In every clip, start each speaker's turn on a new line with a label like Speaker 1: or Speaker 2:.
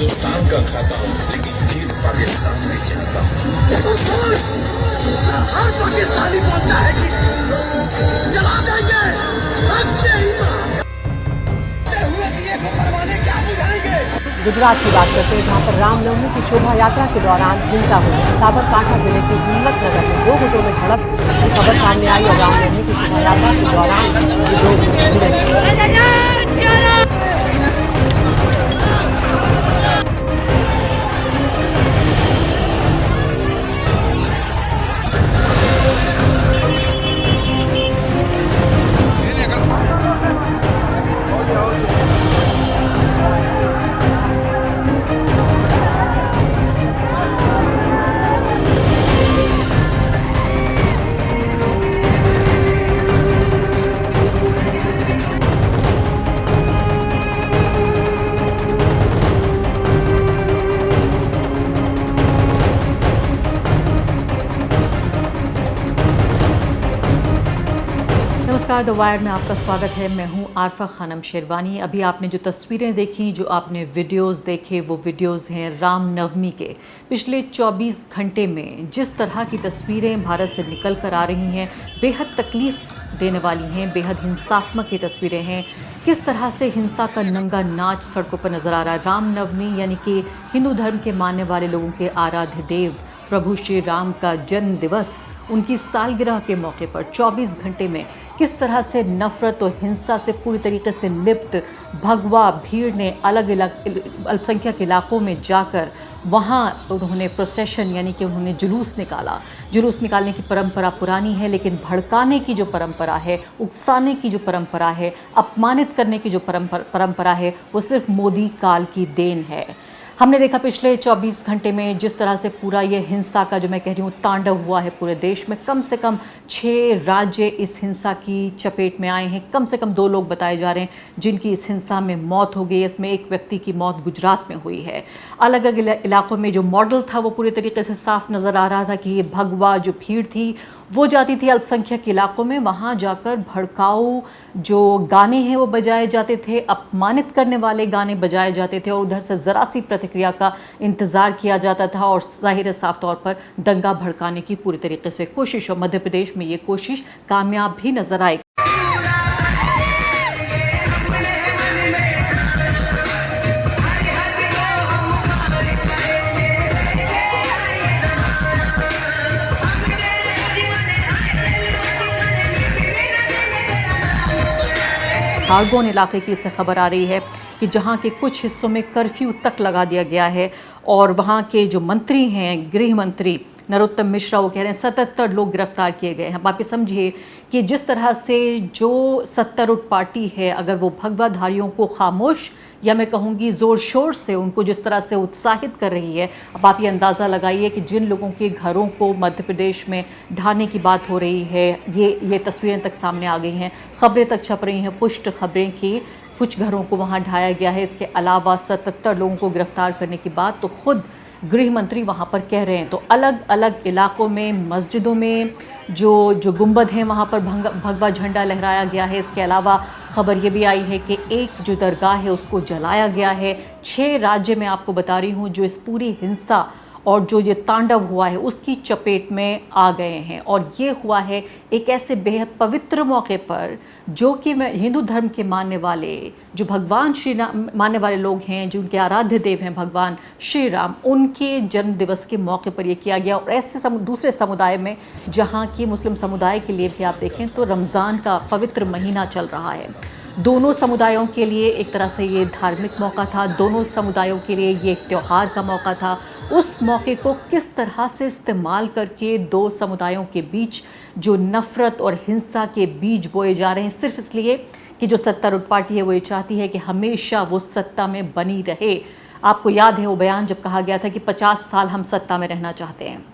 Speaker 1: हिंदुस्तान का खाता हूँ, लेकिन जीत पाकिस्तान में चाहता हूँ। हर पाकिस्तानी बोलता है कि जला देंगे, रखते ही हुए दिए को परवाने क्या बुझाएंगे।
Speaker 2: गुजरात की बात करते हैं, जहां पर रामनवमी की शोभा यात्रा के दौरान हिंसा हुई। साबरकांठा जिले के हिम्मतनगर में दो गुटों में झड़प की खबर सामने आई और रामनवमी की शोभा यात्रा के दौरान ये दो गुट भिड़े। नमस्कार, द वायर में आपका स्वागत है। मैं हूं आरफा खानम शेरवानी। अभी आपने जो तस्वीरें देखी, जो आपने वीडियोस देखे, वो वीडियोस हैं रामनवमी के। पिछले 24 घंटे में जिस तरह की तस्वीरें भारत से निकल कर आ रही हैं, बेहद तकलीफ देने वाली हैं, बेहद हिंसात्मक ये तस्वीरें हैं। किस तरह से हिंसा का नंगा नाच सड़कों पर नजर आ रहा है। रामनवमी यानी कि हिंदू धर्म के मानने वाले लोगों के आराध्य देव प्रभु श्री राम का जन्म दिवस, उनकी सालगिरह के मौके पर 24 घंटे में किस तरह से नफरत और हिंसा से पूरी तरीके से लिप्त भगवा भीड़ ने अलग अलग अल्पसंख्यक इलाकों में जाकर वहाँ उन्होंने प्रोसेशन यानी कि उन्होंने जुलूस निकाला। जुलूस निकालने की परंपरा पुरानी है, लेकिन भड़काने की जो परंपरा है, उकसाने की जो परंपरा है, अपमानित करने की जो परंपरा है, वो सिर्फ मोदी काल की देन है। हमने देखा पिछले 24 घंटे में जिस तरह से पूरा ये हिंसा का जो मैं कह रही हूँ तांडव हुआ है पूरे देश में। कम से कम 6 राज्य इस हिंसा की चपेट में आए हैं। कम से कम 2 लोग बताए जा रहे हैं जिनकी इस हिंसा में मौत हो गई। इसमें एक व्यक्ति की मौत गुजरात में हुई है। अलग अलग इलाकों में जो मॉडल था वो पूरी तरीके से साफ नज़र आ रहा था कि ये भगवा जो भीड़ थी वो जाती थी अल्पसंख्यक इलाकों में, वहाँ जाकर भड़काऊ जो गाने हैं वो बजाए जाते थे, अपमानित करने वाले गाने बजाए जाते थे और उधर से ज़रा सी प्रतिक्रिया का इंतज़ार किया जाता था और जाहिर है साफ तौर पर दंगा भड़काने की पूरी तरीके से कोशिश। और मध्य प्रदेश में ये कोशिश कामयाब भी नज़र आई। खारगोन इलाके की इससे खबर आ रही है कि जहां के कुछ हिस्सों में कर्फ्यू तक लगा दिया गया है और वहां के जो मंत्री हैं, गृह मंत्री नरोत्तम मिश्रा, वो कह रहे हैं 77 लोग गिरफ्तार किए गए हैं। अब आप ये समझिए कि जिस तरह से जो सत्तारूढ़ पार्टी है, अगर वो भगवाधारियों को खामोश या मैं कहूँगी ज़ोर शोर से उनको जिस तरह से उत्साहित कर रही है, अब आप ये अंदाज़ा लगाइए कि जिन लोगों के घरों को मध्य प्रदेश में ढाने की बात हो रही है, ये तस्वीरें तक सामने आ गई हैं, खबरें तक छप रही हैं, पुष्ट खबरें कि कुछ घरों को वहाँ ढाया गया है। इसके अलावा 77 लोगों को गिरफ्तार करने की बात तो खुद गृह मंत्री वहाँ पर कह रहे हैं। तो अलग अलग इलाकों में, मस्जिदों में जो गुंबद हैं वहाँ पर भगवा झंडा लहराया गया है। इसके अलावा खबर ये भी आई है कि एक जो दरगाह है उसको जलाया गया है। 6 राज्य में आपको बता रही हूँ जो इस पूरी हिंसा और जो ये तांडव हुआ है उसकी चपेट में आ गए हैं। और ये हुआ है एक ऐसे बेहद पवित्र मौके पर जो कि हिंदू धर्म के मानने वाले, जो भगवान श्री राम मानने वाले लोग हैं, जो उनके आराध्य देव हैं भगवान श्री राम, उनके जन्म दिवस के मौके पर ये किया गया। और ऐसे दूसरे समुदाय में, जहाँ की मुस्लिम समुदाय के लिए भी आप देखें तो रमज़ान का पवित्र महीना चल रहा है, दोनों समुदायों के लिए एक तरह से ये धार्मिक मौका था, दोनों समुदायों के लिए ये एक त्यौहार का मौका था। उस मौके को किस तरह से इस्तेमाल करके 2 समुदायों के बीच जो नफ़रत और हिंसा के बीज बोए जा रहे हैं, सिर्फ इसलिए कि जो सत्तारूढ़ पार्टी है वो ये चाहती है कि हमेशा वो सत्ता में बनी रहे। आपको याद है वो बयान जब कहा गया था कि 50 साल हम सत्ता में रहना चाहते हैं।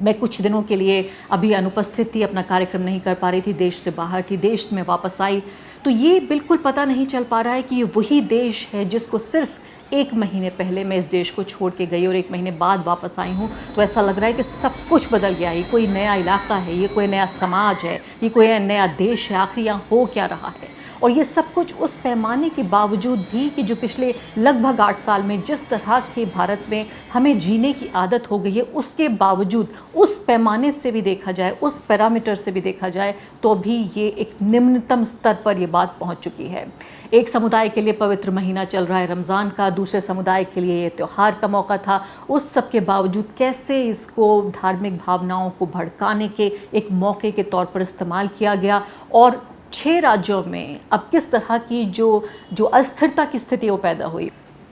Speaker 2: मैं कुछ दिनों के लिए अभी अनुपस्थित थी, अपना कार्यक्रम नहीं कर पा रही थी, देश से बाहर थी। देश में वापस आई तो ये बिल्कुल पता नहीं चल पा रहा है कि ये वही देश है जिसको सिर्फ 1 महीने पहले मैं इस देश को छोड़ के गई और 1 महीने बाद वापस आई हूँ। तो ऐसा लग रहा है कि सब कुछ बदल गया है। ये कोई नया इलाका है, ये कोई नया समाज है, ये कोई नया देश है। आखिर यहाँ हो क्या रहा है? और ये सब कुछ उस पैमाने के बावजूद भी कि जो पिछले लगभग 8 साल में जिस तरह के भारत में हमें जीने की आदत हो गई है, उसके बावजूद उस पैमाने से भी देखा जाए, उस पैरामीटर से भी देखा जाए, तो भी ये एक निम्नतम स्तर पर ये बात पहुंच चुकी है। एक समुदाय के लिए पवित्र महीना चल रहा है रमज़ान का, दूसरे समुदाय के लिए ये त्यौहार का मौका था। उस सब के बावजूद कैसे इसको धार्मिक भावनाओं को भड़काने के एक मौके के तौर पर इस्तेमाल किया गया, और 6 राज्यों में अब किस तरह की जो अस्थिरता की स्थिति वो पैदा हुई।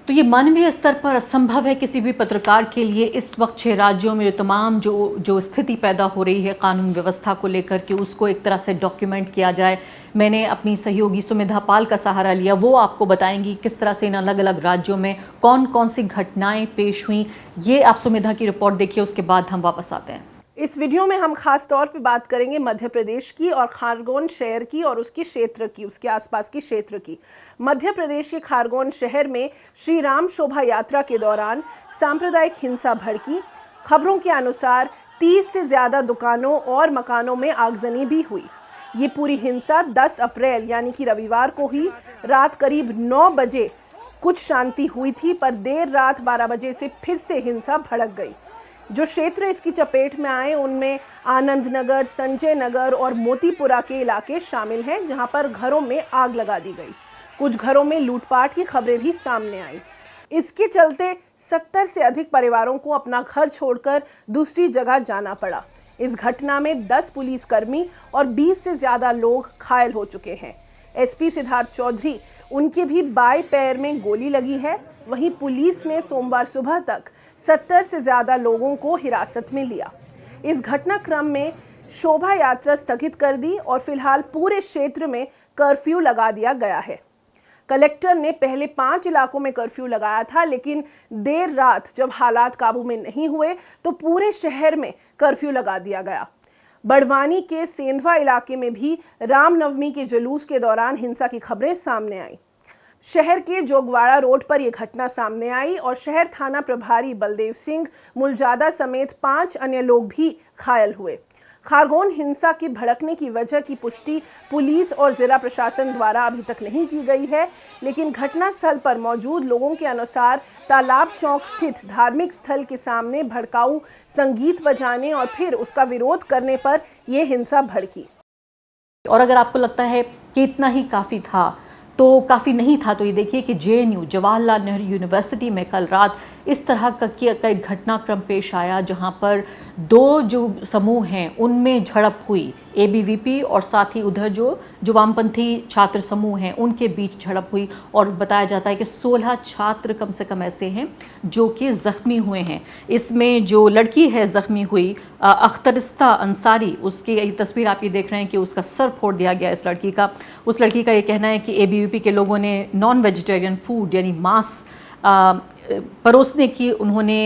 Speaker 2: तो ये मानवीय स्तर पर असंभव है किसी भी पत्रकार के लिए इस वक्त 6 राज्यों में जो तमाम जो स्थिति पैदा हो रही है कानून व्यवस्था को लेकर के, उसको एक तरह से डॉक्यूमेंट किया जाए। मैंने अपनी सहयोगी सुमिधा पाल का सहारा लिया, वो आपको बताएंगी किस तरह से इन अलग अलग राज्यों में कौन कौन सी घटनाएं पेश हुई। ये आप सुमिधा की रिपोर्ट देखिए, उसके बाद हम वापस आते हैं।
Speaker 3: इस वीडियो में हम खास तौर पे बात करेंगे मध्य प्रदेश की और खारगोन शहर की और उसके क्षेत्र की, उसके आसपास की क्षेत्र की। मध्य प्रदेश के खारगोन शहर में श्री राम शोभा यात्रा के दौरान सांप्रदायिक हिंसा भड़की। खबरों के अनुसार 30 से ज़्यादा दुकानों और मकानों में आगजनी भी हुई। ये पूरी हिंसा 10 अप्रैल यानी कि रविवार को ही रात करीब 9 बजे कुछ शांति हुई थी, पर देर रात 12 बजे से फिर से हिंसा भड़क गई। जो क्षेत्र इसकी चपेट में आए उनमें आनंद नगर, संजय नगर और मोतीपुरा के इलाके शामिल हैं, जहां पर घरों में आग लगा दी गई। कुछ घरों में लूटपाट की खबरें भी सामने आई। इसके चलते 70 से अधिक परिवारों को अपना घर छोड़कर दूसरी जगह जाना पड़ा। इस घटना में 10 पुलिसकर्मी और 20 से ज़्यादा लोग घायल हो चुके हैं। एसपी सिद्धार्थ चौधरी, उनके भी बाएं पैर में गोली लगी है। वहीं पुलिस ने सोमवार सुबह तक 70 से ज़्यादा लोगों को हिरासत में लिया। इस घटनाक्रम में शोभा यात्रा स्थगित कर दी और फिलहाल पूरे क्षेत्र में कर्फ्यू लगा दिया गया है। कलेक्टर ने पहले 5 इलाकों में कर्फ्यू लगाया था, लेकिन देर रात जब हालात काबू में नहीं हुए तो पूरे शहर में कर्फ्यू लगा दिया गया। बड़वानी के सेंधवा इलाके में भी रामनवमी के जुलूस के दौरान हिंसा की खबरें सामने आई। शहर के जोगवाड़ा रोड पर यह घटना सामने आई और शहर थाना प्रभारी बलदेव सिंह मुलजादा समेत 5 अन्य लोग भी घायल हुए। खारगोन हिंसा की भड़कने की वजह की पुष्टि पुलिस और जिला प्रशासन द्वारा अभी तक नहीं की गई है, लेकिन घटनास्थल पर मौजूद लोगों के अनुसार तालाब चौक स्थित धार्मिक स्थल के सामने भड़काऊ संगीत बजाने और फिर उसका विरोध करने पर यह हिंसा भड़की।
Speaker 2: और अगर आपको लगता है कि इतना ही काफ़ी था तो काफ़ी नहीं था, तो ये देखिए कि जेएनयू जवाहरलाल नेहरू यूनिवर्सिटी में कल रात इस तरह का एक घटनाक्रम पेश आया, जहां पर 2 जो समूह हैं उनमें झड़प हुई। एबीवीपी और साथ ही उधर जो वामपंथी छात्र समूह हैं उनके बीच झड़प हुई, और बताया जाता है कि 16 छात्र कम से कम ऐसे हैं जो कि ज़ख्मी हुए हैं। इसमें जो लड़की है ज़ख्मी हुई अख्तरिस्ता अंसारी, उसकी ये तस्वीर आप ये देख रहे हैं कि उसका सर फोड़ दिया गया इस लड़की का। उस लड़की का ये कहना है कि एबीवीपी के लोगों ने नॉन वेजिटेरियन फूड यानी मांस परोसने की उन्होंने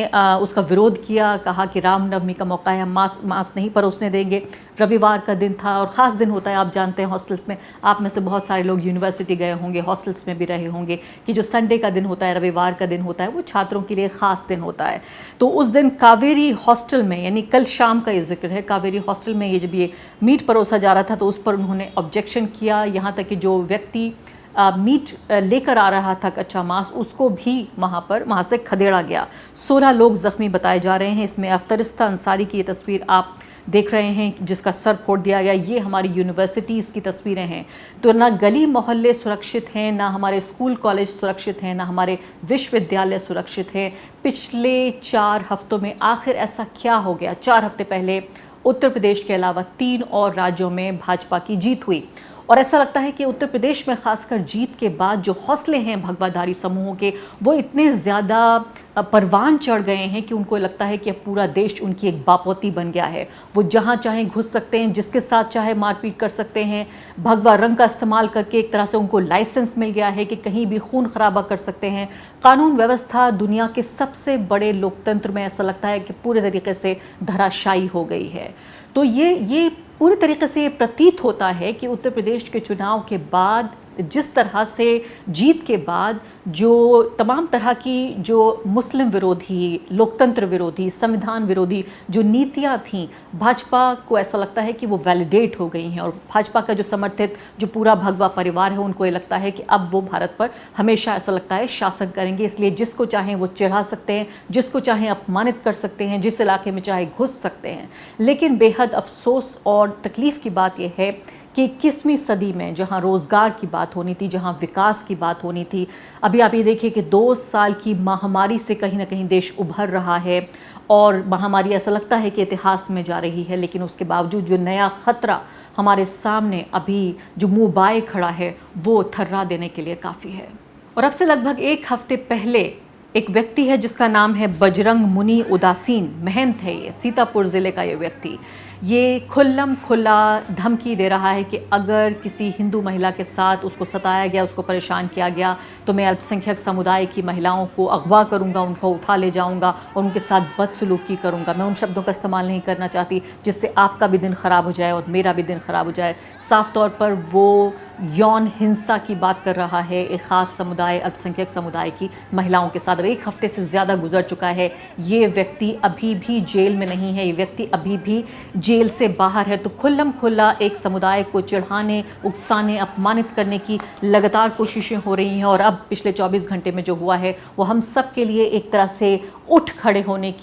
Speaker 2: उसका विरोध किया। कहा कि रामनवमी का मौका है, हम मांस नहीं परोसने देंगे। रविवार का दिन था और ख़ास दिन होता है, आप जानते हैं हॉस्टल्स में, आप में से बहुत सारे लोग यूनिवर्सिटी गए होंगे, हॉस्टल्स में भी रहे होंगे, कि जो संडे का दिन होता है, रविवार का दिन होता है, वो छात्रों के लिए ख़ास दिन होता है। तो उस दिन कावेरी हॉस्टल में, यानी कल शाम का ये जिक्र है, कावेरी हॉस्टल में ये जब ये मीट परोसा जा रहा था तो उस पर उन्होंने ऑब्जेक्शन किया। यहाँ तक कि जो व्यक्ति मीट लेकर आ रहा था, कच्चा मांस, उसको भी वहाँ से खदेड़ा गया। 16 लोग जख्मी बताए जा रहे हैं। इसमें अख्तरिस्ता अंसारी की ये तस्वीर आप देख रहे हैं जिसका सर फोड़ दिया गया। ये हमारी यूनिवर्सिटीज़ की तस्वीरें हैं। तो ना गली मोहल्ले सुरक्षित हैं, ना हमारे स्कूल कॉलेज सुरक्षित हैं, ना हमारे विश्वविद्यालय सुरक्षित हैं। पिछले 4 हफ्तों में आखिर ऐसा क्या हो गया? 4 हफ्ते पहले उत्तर प्रदेश के अलावा 3 और राज्यों में भाजपा की जीत हुई, और ऐसा लगता है कि उत्तर प्रदेश में खासकर जीत के बाद जो हौसले हैं भगवाधारी समूहों के, वो इतने ज़्यादा परवान चढ़ गए हैं कि उनको लगता है कि अब पूरा देश उनकी एक बापोती बन गया है। वो जहां चाहें घुस सकते हैं, जिसके साथ चाहे मारपीट कर सकते हैं। भगवा रंग का इस्तेमाल करके एक तरह से उनको लाइसेंस मिल गया है कि कहीं भी खून खराबा कर सकते हैं। कानून व्यवस्था दुनिया के सबसे बड़े लोकतंत्र में ऐसा लगता है कि पूरे तरीके से धराशायी हो गई है। तो ये पूरी तरीके से प्रतीत होता है कि उत्तर प्रदेश के चुनाव के बाद जिस तरह से जीत के बाद जो तमाम तरह की जो मुस्लिम विरोधी, लोकतंत्र विरोधी, संविधान विरोधी जो नीतियां थीं, भाजपा को ऐसा लगता है कि वो वैलिडेट हो गई हैं और भाजपा का जो समर्थित जो पूरा भगवा परिवार है उनको ये लगता है कि अब वो भारत पर हमेशा ऐसा लगता है शासन करेंगे, इसलिए जिसको चाहें वो चिढ़ा सकते हैं, जिसको चाहें अपमानित कर सकते हैं, जिस इलाके में चाहे घुस सकते हैं। लेकिन बेहद अफसोस और तकलीफ़ की बात यह है कि 21वीं सदी में जहां रोज़गार की बात होनी थी, जहां विकास की बात होनी थी, अभी आप ये देखिए कि 2 साल की महामारी से कहीं ना कहीं देश उभर रहा है और महामारी ऐसा लगता है कि इतिहास में जा रही है, लेकिन उसके बावजूद जो नया ख़तरा हमारे सामने अभी जो मुँह बाए खड़ा है वो थर्रा देने के लिए काफ़ी है। और अब से लगभग 1 हफ्ते पहले एक व्यक्ति है जिसका नाम है बजरंग मुनि उदासीन, महंत है ये, सीतापुर ज़िले का ये व्यक्ति, ये खुल्लम खुल्ला धमकी दे रहा है कि अगर किसी हिंदू महिला के साथ उसको सताया गया, उसको परेशान किया गया तो मैं अल्पसंख्यक समुदाय की महिलाओं को अगवा करूंगा, उनको उठा ले जाऊंगा और उनके साथ बदसलूकी करूंगा। मैं उन शब्दों का इस्तेमाल नहीं करना चाहती जिससे आपका भी दिन ख़राब हो जाए और मेरा भी दिन ख़राब हो जाए। साफ तौर पर वो यौन हिंसा की बात कर रहा है एक ख़ास समुदाय, अल्पसंख्यक समुदाय की महिलाओं के साथ। 1 हफ्ते से ज़्यादा गुजर चुका है, ये व्यक्ति अभी भी जेल में नहीं है, ये व्यक्ति अभी भी जेल से बाहर है। तो खुल्लम खुल्ला एक समुदाय को चिढ़ाने, उकसाने, अपमानित करने की लगातार कोशिशें हो रही हैं और अब पिछले 24 घंटे में जो हुआ है वो हम सब के लिए एक तरह से उठ खड़े होने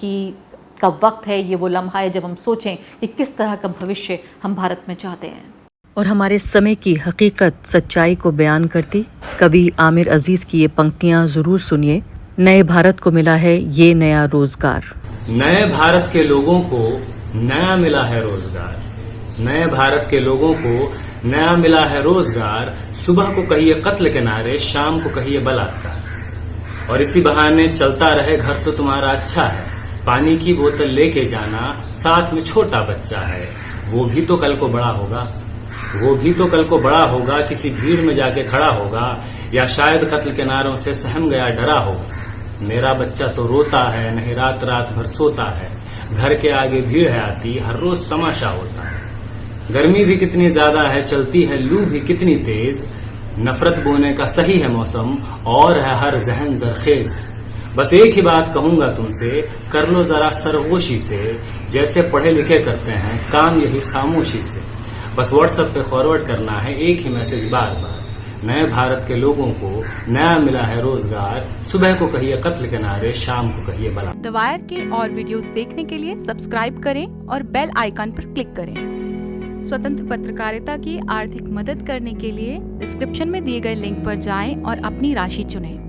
Speaker 2: का वक्त है। ये वो लम्हा है जब हम सोचें कि किस तरह का भविष्य हम भारत में चाहते हैं।
Speaker 4: और हमारे समय की हकीकत सच्चाई को बयान करती कवि आमिर अजीज की ये पंक्तियां जरूर सुनिए। नए भारत को मिला है ये नया रोजगार।
Speaker 5: नए भारत के लोगों को नया मिला है रोजगार। नए भारत के लोगों को नया मिला है रोजगार। सुबह को कहिए कत्ल के नारे, शाम को कहिए बलात्कार। और इसी बहाने चलता रहे घर तो तुम्हारा अच्छा है। पानी की बोतल लेके जाना, साथ में छोटा बच्चा है, वो भी तो कल को बड़ा होगा। वो भी तो कल को बड़ा होगा, किसी भीड़ में जाके खड़ा होगा या शायद कत्ल के नारों से सहम गया, डरा होगा। मेरा बच्चा तो रोता है, नहीं रात रात भर सोता है। घर के आगे भीड़ है आती, हर रोज तमाशा होता है। गर्मी भी कितनी ज्यादा है, चलती है लू भी कितनी तेज। नफरत बोने का सही है मौसम और है हर जहन जरखेज। बस एक ही बात कहूंगा तुमसे, कर लो जरा सरगोशी से, जैसे पढ़े लिखे करते हैं काम यही खामोशी से। बस व्हाट्सएप पे फॉरवर्ड करना है एक ही मैसेज बार बार। नए भारत के लोगों को नया मिला है रोजगार। सुबह को कहिए कत्ल के नारे, शाम को कहिए बलात्कार।
Speaker 6: द वायर के और वीडियोस देखने के लिए सब्सक्राइब करें और बेल आइकन पर क्लिक करें। स्वतंत्र पत्रकारिता की आर्थिक मदद करने के लिए डिस्क्रिप्शन में दिए गए लिंक पर जाएं और अपनी राशि चुनें।